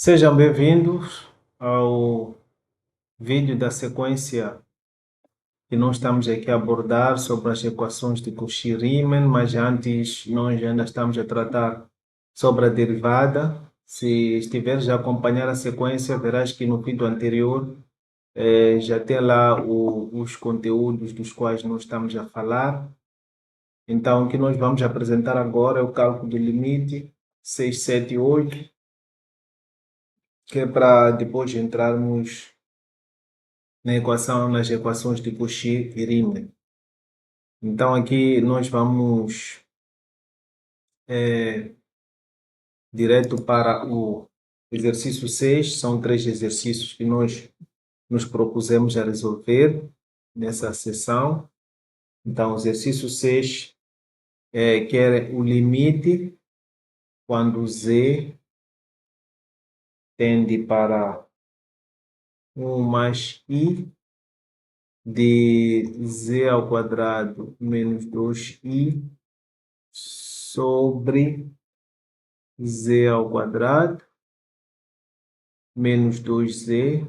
Sejam bem-vindos ao vídeo da sequência que nós estamos aqui a abordar sobre as equações de Cauchy-Riemann, mas antes nós ainda estamos a tratar sobre a derivada. Se estiveres a acompanhar a sequência, verás que no vídeo anterior já tem lá os conteúdos dos quais nós estamos a falar. Então, o que nós vamos apresentar agora é o cálculo do limite 6, 7 e 8, que é para depois entrarmos nas equações de Cauchy e Riemann. Então aqui nós vamos direto para o exercício 6. São 3 exercícios que nós nos propusemos a resolver nessa sessão. Então, o exercício 6 quer o limite quando z tende para 1 mais i de z ao quadrado menos 2i sobre z ao quadrado menos 2z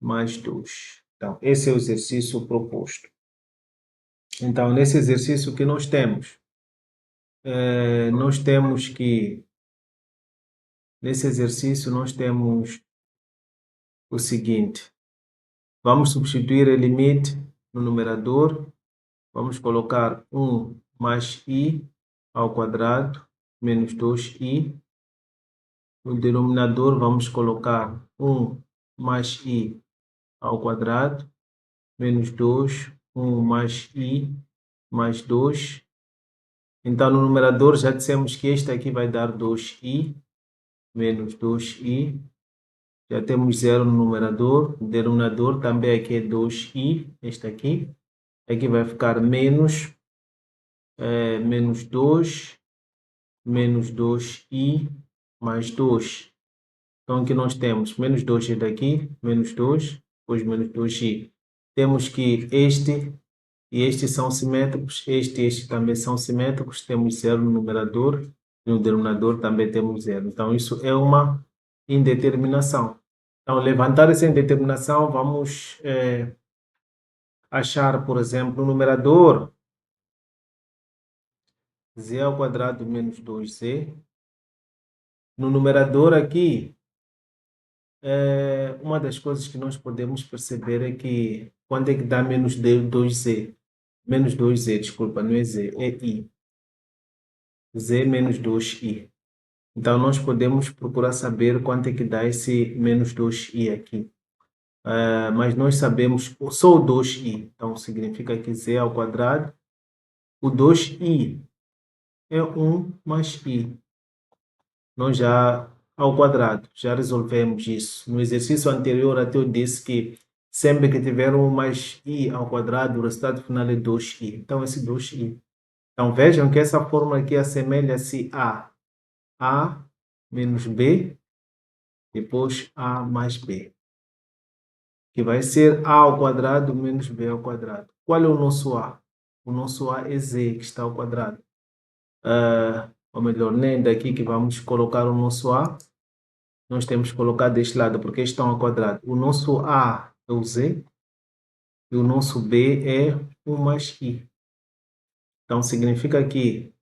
mais 2. Então, esse é o exercício proposto. Então, nesse exercício que nós temos, nesse exercício nós temos o seguinte: vamos substituir o limite no numerador, vamos colocar 1 mais i ao quadrado menos 2i. No denominador vamos colocar 1 mais i ao quadrado menos 2, 1 mais i mais 2. Então, no numerador já dissemos que este aqui vai dar 2i menos 2i. Já temos zero no numerador. O denominador também aqui é 2i, este aqui. Aqui vai ficar menos 2, menos 2i mais 2. Então, aqui nós temos menos 2 é daqui, menos 2, depois menos 2i. Temos que este e estes são simétricos, este e este também são simétricos, temos zero no numerador e no denominador também temos zero. Então, isso é uma indeterminação. Então, levantar essa indeterminação, vamos achar, por exemplo, o numerador z ao quadrado menos 2z. No numerador aqui, uma das coisas que nós podemos perceber é que quando é que dá menos 2z? Menos 2z, desculpa, não é z, é i. Z menos 2i. Então, nós podemos procurar saber quanto é que dá esse menos 2i aqui. Mas nós sabemos só o 2i. Então, significa que z ao quadrado. O 2i é 1 mais i. Nós já, ao quadrado, já resolvemos isso. No exercício anterior, até eu disse que sempre que tiver 1 mais i ao quadrado, o resultado final é 2i. Então, esse 2i. Então, vejam que essa fórmula aqui assemelha-se a menos b, depois a mais b, que vai ser a ao quadrado menos b ao quadrado. Qual é o nosso a? O nosso a é z, que está ao quadrado. Ou melhor, nem daqui que vamos colocar o nosso a, nós temos que colocar deste lado, porque estão ao quadrado. O nosso a é o z, e o nosso b é 1 mais i. Então, significa que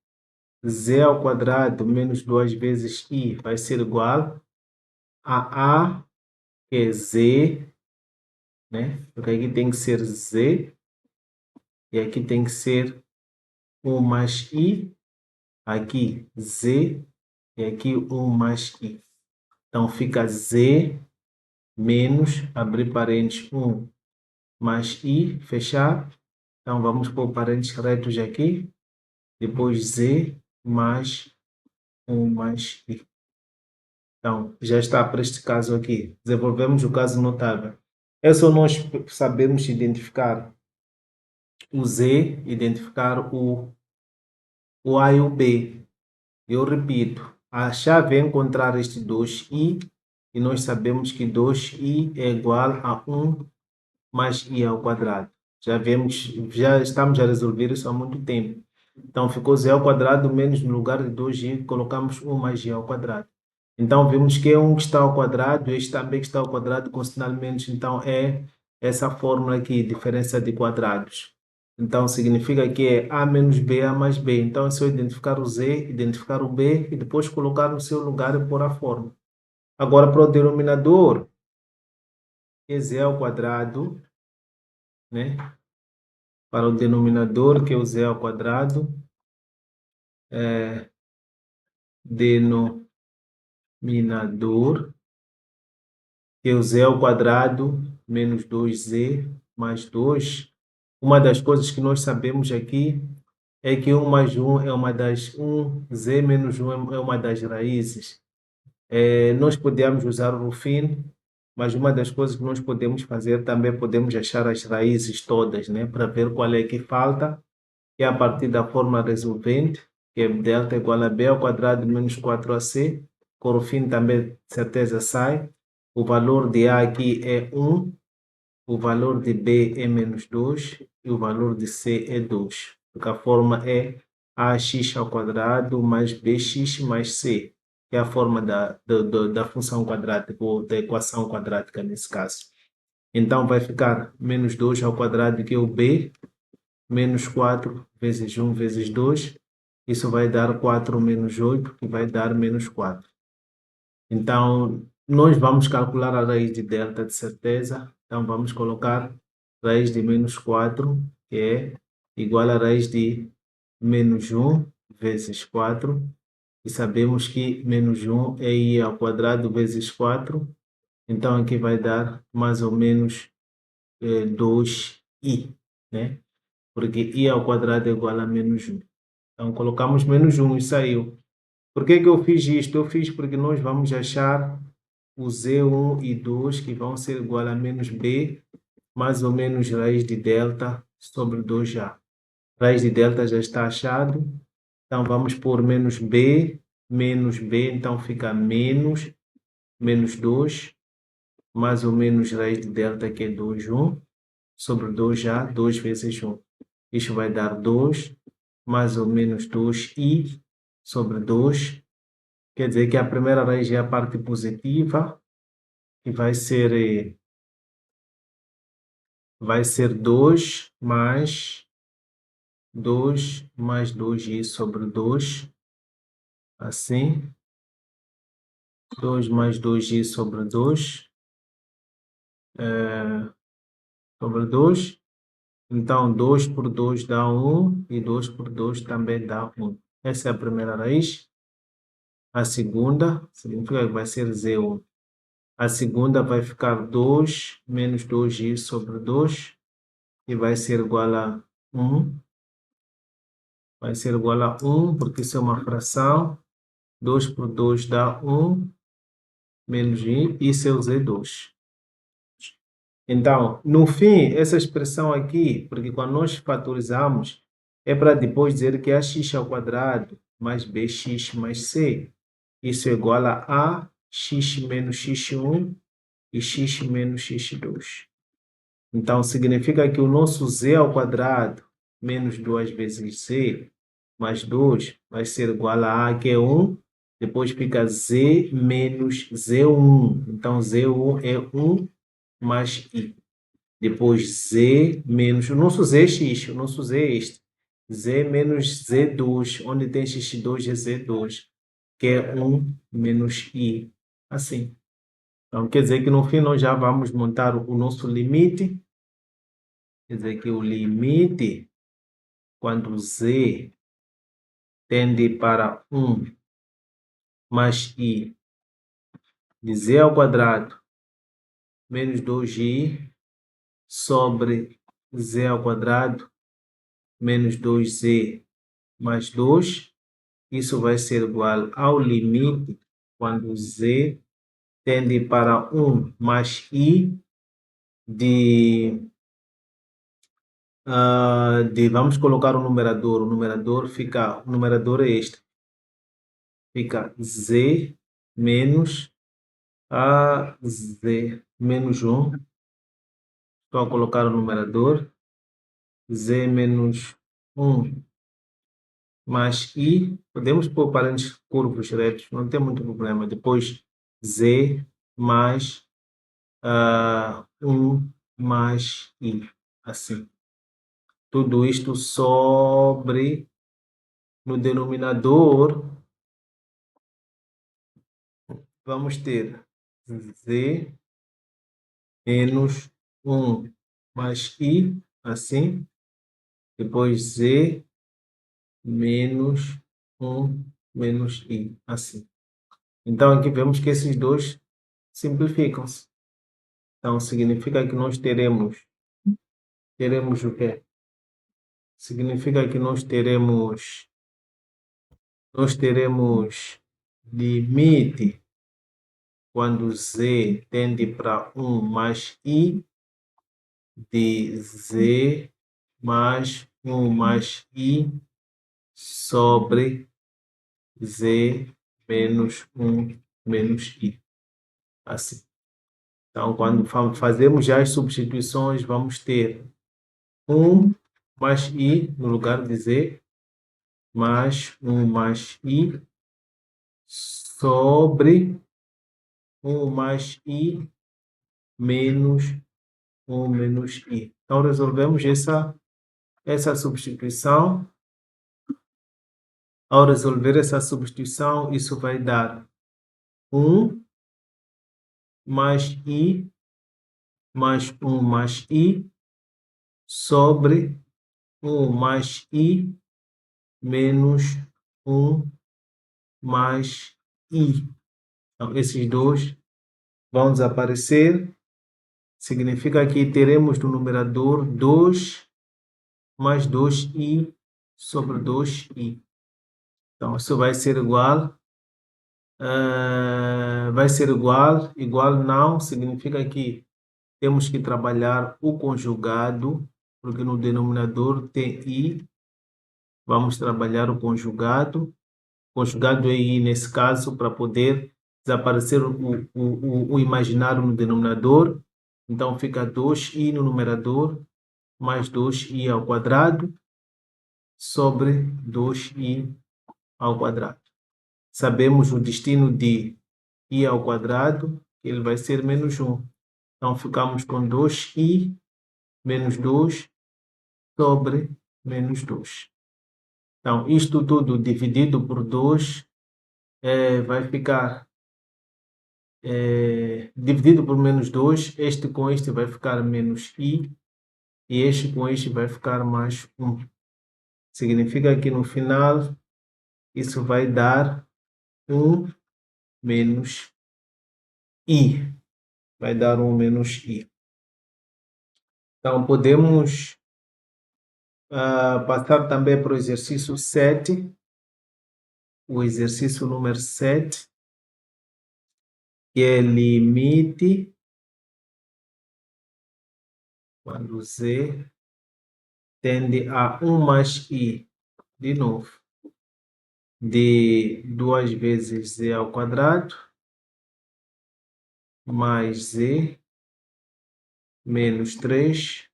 z ao quadrado menos 2 vezes i vai ser igual a, que é z, né? Porque aqui tem que ser z, e aqui tem que ser 1 mais i, aqui z, e aqui 1 mais i. Então, fica z menos, abrir parênteses, 1 mais i, fechar. Então, vamos pôr parênteses retos aqui, depois z mais 1 mais i. Então, já está para este caso aqui. Desenvolvemos o caso notável. É só nós sabermos identificar o z, identificar o a e o b. Eu repito, a chave é encontrar este 2i, e nós sabemos que 2i é igual a 1 mais i ao quadrado. Já estamos a resolver isso há muito tempo. Então, ficou z ao quadrado menos, no lugar de 2i, colocamos 1 mais i ao quadrado. Então, vimos que é um que está ao quadrado, este também que está ao quadrado com sinal menos, então é essa fórmula aqui, diferença de quadrados. Então, significa que é A menos B, A mais B. Então, é só identificar o Z, identificar o B e depois colocar no seu lugar e pôr a fórmula. Agora, para o denominador, que é Z ao quadrado, né? Para o denominador, que é o Z ao quadrado, denominador, que é o Z ao quadrado menos 2Z mais 2. Uma das coisas que nós sabemos aqui é que 1 mais 1 é uma das 1Z menos 1 é uma das raízes. Nós podemos usar o Rufino, mas uma das coisas que nós podemos fazer também podemos achar as raízes todas, né? Para ver qual é que falta, e a partir da forma resolvente, que é delta igual a b ao quadrado menos 4ac, com o fim também de certeza sai. O valor de A aqui é 1, o valor de B é menos 2 e o valor de C é 2. Porque a forma é ax ao quadrado mais bx mais c, que é a forma da função quadrática, ou da equação quadrática nesse caso. Então vai ficar menos 2 ao quadrado, que é o B, menos 4 vezes 1 vezes 2, isso vai dar 4 menos 8, que vai dar menos 4. Então, nós vamos calcular a raiz de delta de certeza. Então, vamos colocar raiz de menos 4, que é igual a raiz de menos 1 vezes 4. E sabemos que menos 1 é i ao quadrado vezes 4. Então, aqui vai dar mais ou menos 2i, né? Porque i ao quadrado é igual a menos 1. Então, colocamos menos 1 e saiu. Por que que eu fiz isto? Eu fiz porque nós vamos achar o Z1 e 2, que vão ser igual a menos B, mais ou menos raiz de delta sobre 2A. Raiz de delta já está achado. Então, vamos por menos B, então fica menos 2, mais ou menos raiz de delta, que é 2, 1, sobre 2A, 2 vezes 1. Isto vai dar 2, mais ou menos 2i sobre 2. Quer dizer que a primeira raiz é a parte positiva, e vai ser 2 mais 2i sobre 2, assim. 2 mais 2i sobre 2, sobre 2. Então, 2 por 2 dá 1 e 2 por 2 também dá 1. Essa é a primeira raiz. A segunda significa que vai ser Z1. A segunda vai ficar 2 menos 2i sobre 2 e vai ser igual a 1. Vai ser igual a 1, porque isso é uma fração. 2 por 2 dá 1, menos i, isso é o Z2. Então, no fim, essa expressão aqui, porque quando nós fatorizamos, é para depois dizer que ax ao quadrado mais bx mais c, isso é igual a x menos x1 e x menos x2. Então, significa que o nosso z ao quadrado menos 2 vezes z mais 2 vai ser igual a, que é 1, depois fica z menos z1. Então, z1 é 1 mais i. Depois z menos, o nosso z é x, o nosso z é este. Z menos z2, onde tem x2 é z2, que é 1 menos i. Assim. Então, quer dizer que no fim nós já vamos montar o nosso limite. Quer dizer que o limite, quando z tende para 1 mais i de z ao quadrado menos 2i sobre z ao quadrado menos 2z mais 2, isso vai ser igual ao limite quando z tende para 1 mais i vamos colocar o numerador fica, o numerador é este, fica z menos z menos 1, estou a colocar o numerador, z menos 1 mais I, podemos pôr parênteses curvos retos, não tem muito problema. Depois Z mais 1 mais I, assim. Tudo isto sobre, no denominador, vamos ter Z menos 1 mais I, assim. Depois Z menos 1 menos I, assim. Então, aqui vemos que esses dois simplificam-se. Então, significa que nós teremos o quê? Significa que nós teremos limite quando Z tende para 1 mais I de Z mais 1 mais I sobre Z menos 1 menos I. Assim. Então, quando fazemos já as substituições, vamos ter 1 mais I no lugar de Z, mais 1 mais I, sobre 1 mais I, menos 1 menos I. Então, resolvemos essa substituição. Ao resolver essa substituição, isso vai dar 1 mais I, mais 1 mais I, sobre 1 mais I, menos 1 mais I. Então, esses dois vão desaparecer. Significa que teremos no numerador 2 mais 2i sobre 2i. Então, isso vai ser igual. Igual não, significa que temos que trabalhar o conjugado, porque no denominador tem i. Vamos trabalhar o conjugado. Conjugado é i nesse caso, para poder desaparecer o imaginário no denominador. Então fica 2i no numerador, mais 2i ao quadrado, sobre 2i ao quadrado. Sabemos o destino de i ao quadrado, ele vai ser menos 1. Então ficamos com 2i menos 2 sobre menos 2. Então, isto tudo dividido por 2 vai ficar dividido por menos 2, este com este vai ficar menos i, e este com este vai ficar mais 1. Significa que no final isso vai dar 1 menos i. Vai dar 1 menos i. Então, podemos passar também para o exercício 7. O exercício número 7, que é limite quando Z tende a 1 mais I, de novo, de 2 vezes Z ao quadrado, mais Z, menos 3,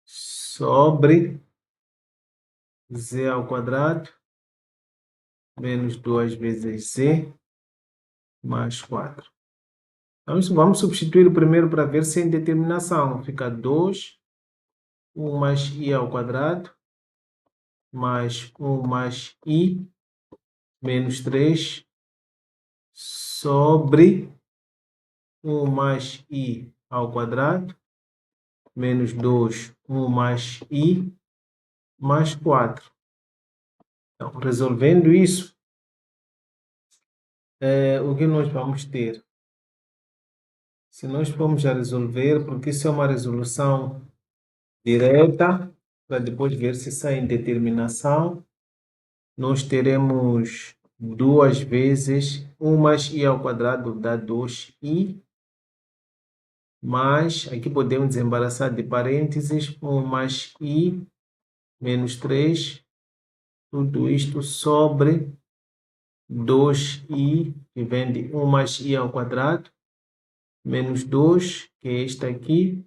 sobre Z ao quadrado, menos 2 vezes Z, mais 4. Então, vamos substituir primeiro para ver se é indeterminação. Fica 2, 1 mais I ao quadrado, mais 1 mais I, menos 3, sobre 1 mais I ao quadrado, menos 2, 1 mais I, mais 4. Então, resolvendo isso, o que nós vamos ter? Se nós formos a resolver, porque isso é uma resolução direta, para depois ver se sai indeterminação, nós teremos 2 vezes 1 mais I ao quadrado dá 2i, mais, aqui podemos desembaraçar de parênteses, 1 mais I, menos 3, tudo isto sobre 2i, que vem de 1 mais I ao quadrado, menos 2, que é este aqui,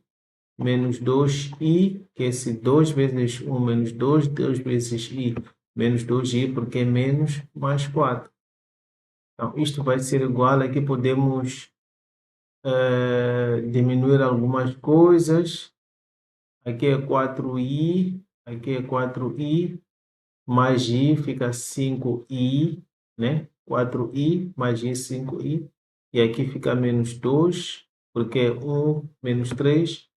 menos 2i, que é esse 2 vezes 1 menos 2, 2 vezes i Menos 2i, porque é menos mais 4. Então, isto vai ser igual. Aqui podemos diminuir algumas coisas. Aqui é 4i, aqui é 4i, mais i fica 5i, né? 4i mais i, 5i. E aqui fica menos 2, porque é 1 menos 3.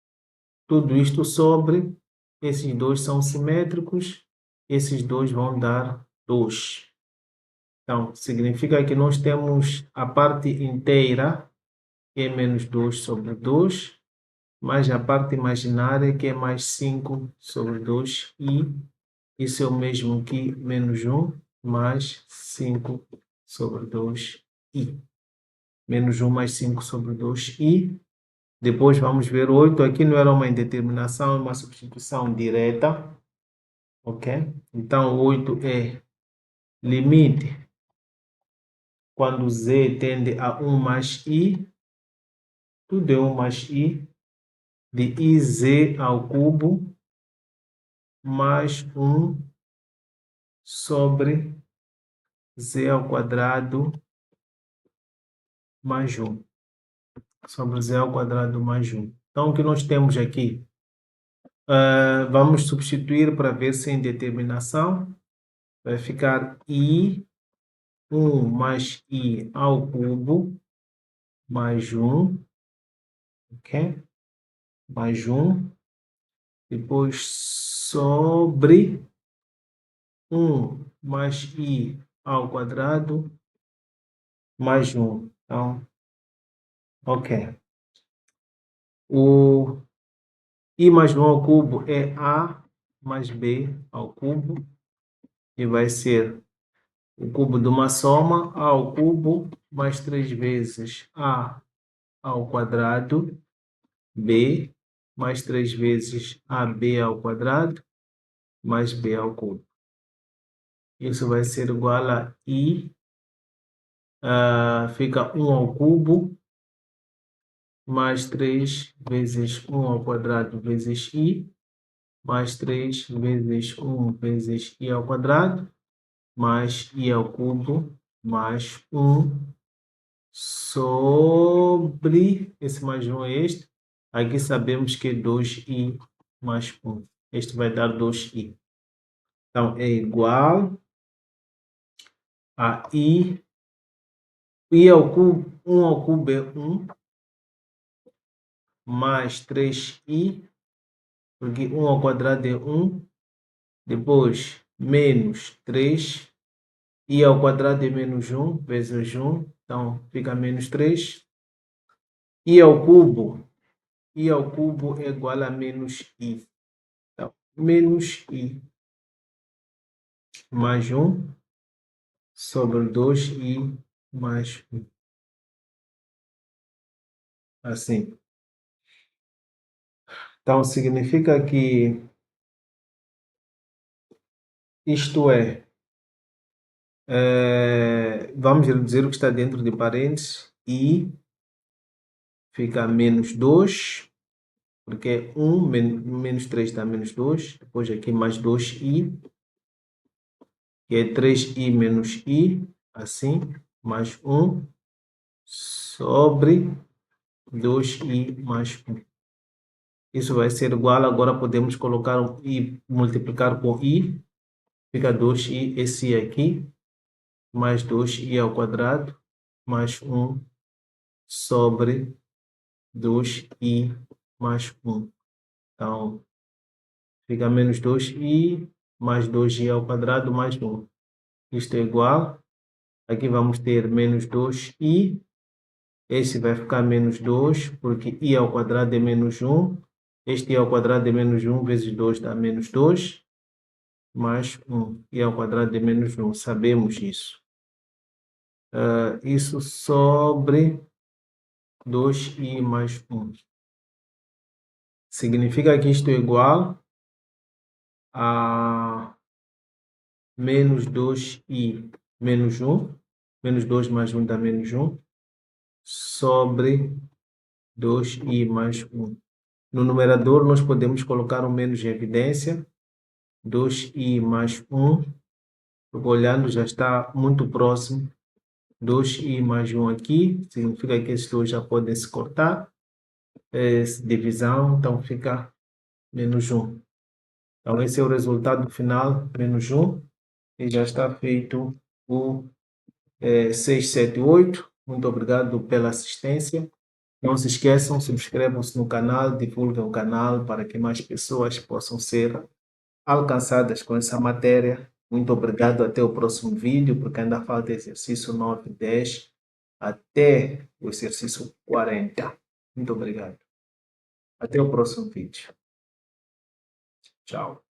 Tudo isto sobre, esses dois são simétricos, esses dois vão dar 2. Então, significa que nós temos a parte inteira, que é menos 2 sobre 2, mais a parte imaginária, que é mais 5 sobre 2, e isso é o mesmo que menos 1 mais 5 sobre 2i. Menos 1 mais 5 sobre 2i. Depois vamos ver 8. Aqui não era uma indeterminação, é uma substituição direta. Ok? Então, 8 é limite quando z tende a 1 mais i. Tudo é 1 mais i. De iz ao cubo mais 1 sobre z ao quadrado mais 1. Sobre z ao quadrado mais 1. Então, o que nós temos aqui? Vamos substituir para ver se é indeterminação. Vai ficar i 1 mais i ao cubo mais 1. Ok? Mais 1. Depois sobre 1 mais i ao quadrado mais 1. Então, ok. O i mais 1 ao cubo é a mais b ao cubo. E vai ser o cubo de uma soma, a ao cubo mais 3 vezes a ao quadrado, b, mais 3 vezes ab ao quadrado, mais b ao cubo. Isso vai ser igual a i, fica 1 ao cubo, mais 3 vezes 1 ao quadrado vezes i, mais 3 vezes 1 vezes i ao quadrado, mais i ao cubo, mais 1 sobre, esse mais 1 é este, aqui sabemos que é 2i mais 1. Este vai dar 2i. Então, é igual a i ao cubo, 1 ao cubo é 1, mais 3i, porque 1 ao quadrado é 1, depois menos 3, i ao quadrado é menos 1 vezes 1, então fica menos 3, i ao cubo é igual a menos i, então menos i mais 1 sobre 2i mais 1, assim. Então significa que isto vamos reduzir o que está dentro de parênteses, i fica menos 2, porque é 1, menos 3 dá menos 2, depois aqui mais 2i, que é 3i menos i, assim, mais 1, sobre 2i mais 1. Isso vai ser igual, agora podemos colocar o i, multiplicar com i, fica 2i, esse i aqui, mais 2i ao quadrado, mais 1 sobre 2i mais 1. Então, fica menos 2i mais 2i ao quadrado mais 1. Isto é igual. Aqui vamos ter menos 2i. Esse vai ficar menos 2, porque i ao quadrado é menos 1. Este i ao quadrado é menos 1 vezes 2 dá menos 2, mais 1. I ao quadrado é menos 1. Sabemos isso. Isso sobre 2i mais 1. Significa que isto é igual a menos 2i menos 1, menos 2 mais 1 dá menos 1, sobre 2i mais 1. No numerador, nós podemos colocar o menos em evidência, 2i mais 1 Porque olhando já está muito próximo. 2i mais 1 aqui, significa que esses dois já podem se cortar. Divisão, então fica menos 1. Então esse é o resultado final, menos 1. E já está feito o 678. Muito obrigado pela assistência. Não se esqueçam, subscrevam-se no canal, divulguem o canal para que mais pessoas possam ser alcançadas com essa matéria. Muito obrigado, até o próximo vídeo, porque ainda falta exercício 9 e 10 até o exercício 40. Muito obrigado. Até o próximo vídeo. Tchau.